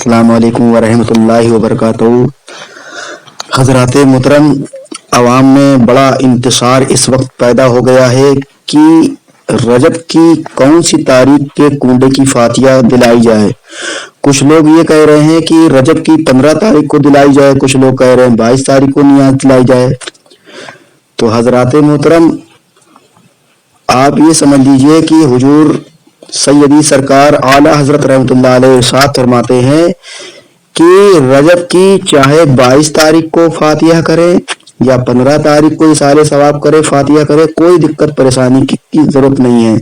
السلام علیکم ورحمۃ اللہ وبرکاتہ۔ حضرات محترم، عوام میں بڑا انتشار اس وقت پیدا ہو گیا ہے کہ رجب کی کون سی تاریخ کے کنڈے کی فاتحہ دلائی جائے۔ کچھ لوگ یہ کہہ رہے ہیں کہ رجب کی 15 تاریخ کو دلائی جائے، کچھ لوگ کہہ رہے ہیں 22 تاریخ کو نیاز دلائی جائے۔ تو حضرات محترم، آپ یہ سمجھ لیجئے کہ حضور سیدی سرکار اعلی حضرت رحمۃ اللہ علیہ ارشاد فرماتے ہیں کہ رجب کی چاہے 22 تاریخ کو فاتحہ کرے یا 15 تاریخ کو ایصال ثواب کرے، فاتحہ کرے، کوئی دقت پریشانی کی ضرورت نہیں ہے۔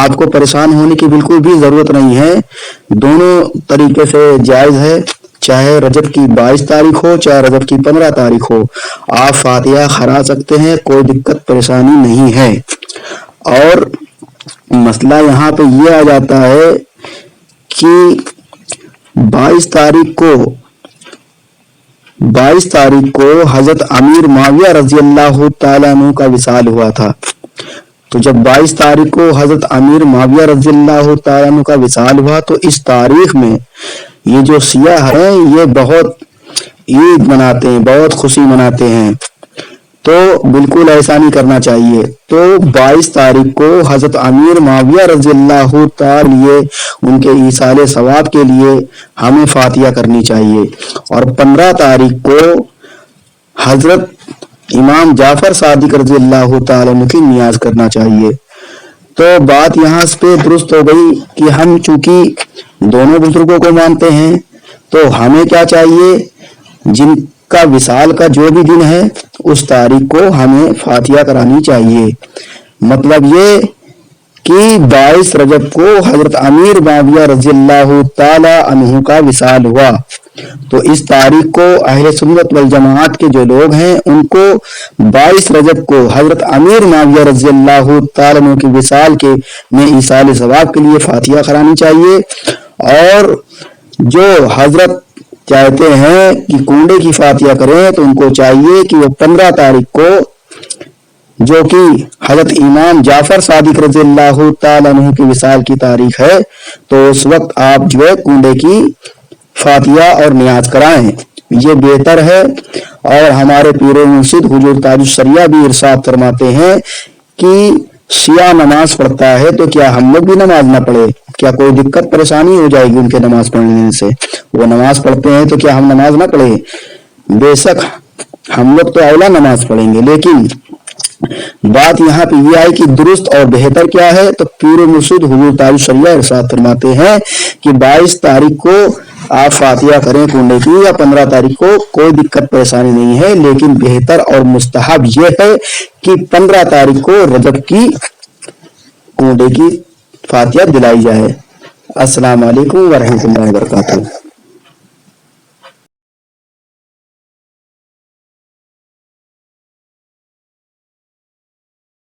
آپ کو پریشان ہونے کی بالکل بھی ضرورت نہیں ہے، دونوں طریقے سے جائز ہے۔ چاہے رجب کی 22 تاریخ ہو، چاہے رجب کی 15 تاریخ ہو، آپ فاتحہ کرا سکتے ہیں، کوئی دقت پریشانی نہیں ہے۔ اور مسئلہ یہاں پہ یہ آ جاتا ہے کہ 22 تاریخ کو حضرت امیر معاویہ رضی اللہ تعالیٰ عنہ کا وصال ہوا تھا۔ تو جب 22 تاریخ کو حضرت امیر معاویہ رضی اللہ تعالیٰ عنہ کا وصال ہوا تو اس تاریخ میں یہ جو سیاح ہیں یہ بہت عید مناتے ہیں، بہت خوشی مناتے ہیں، تو بالکل ایسا نہیں کرنا چاہیے۔ تو 22 تاریخ کو حضرت امیر معاویہ رضی اللہ تعالیٰ لیے ان کے ایصال ثواب کے لیے ہمیں فاتحہ کرنی چاہیے، اور 15 تاریخ کو حضرت امام جعفر صادق رضی اللہ تعالیٰ عنہ کی نیاز کرنا چاہیے۔ تو بات یہاں پہ درست ہو گئی کہ ہم چونکہ دونوں بزرگوں کو مانتے ہیں تو ہمیں کیا چاہیے، جن کا وصال کا جو بھی دن ہے اس تاریخ کو ہمیں فاتحہ کرانی چاہیے۔ مطلب یہ کہ 22 رجب کو حضرت امیر معاویہ رضی اللہ تعالی عنہ کا وصال ہوا، تو اس تاریخ کو اہل سنت والجماعت کے جو لوگ ہیں ان کو 22 رجب کو حضرت امیر معاویہ رضی اللہ تعالی عنہ کے وصال کے میں ایصال ثواب کے لیے فاتحہ کرانی چاہیے۔ اور جو حضرت چاہتے ہیں کہ کنڈے کی فاتحہ کریں تو ان کو چاہیے کہ وہ 15 تاریخ کو، جو کہ حضرت امام جعفر صادق رضی اللہ تعالیٰ عنہ کے وصال کی تاریخ ہے، تو اس وقت آپ جو ہے کنڈے کی فاتحہ اور نیاز کرائیں، یہ بہتر ہے۔ اور ہمارے پیر مرشد حضور تاج الشریعہ بھی ارشاد فرماتے ہیں کہ شیعہ نماز پڑھتا ہے تو کیا ہم لوگ بھی نماز نہ پڑھے؟ کیا کوئی دقت پریشانی ہو جائے گی ان کے نماز پڑھنے سے؟ وہ نماز پڑھتے ہیں تو کیا ہم نماز نہ پڑھیں؟ بے شک ہم لوگ تو اولا نماز پڑھیں گے، لیکن بات یہاں پہ یہ آئی کہ درست اور بہتر کیا ہے، تو پیر مرشد حضور تاج الشریعہ ارشاد فرماتے ہیں کہ 22 تاریخ کو آپ فاتحہ کریں کنڈے کی، یا 15 تاریخ کو، کوئی دقت پریشانی نہیں ہے، لیکن بہتر اور مستحب یہ ہے کہ 15 تاریخ کو رجب کی کنڈے کی فاتحہ دلائی جائے۔ السلام علیکم ورحمۃ اللہ وبرکاتہ۔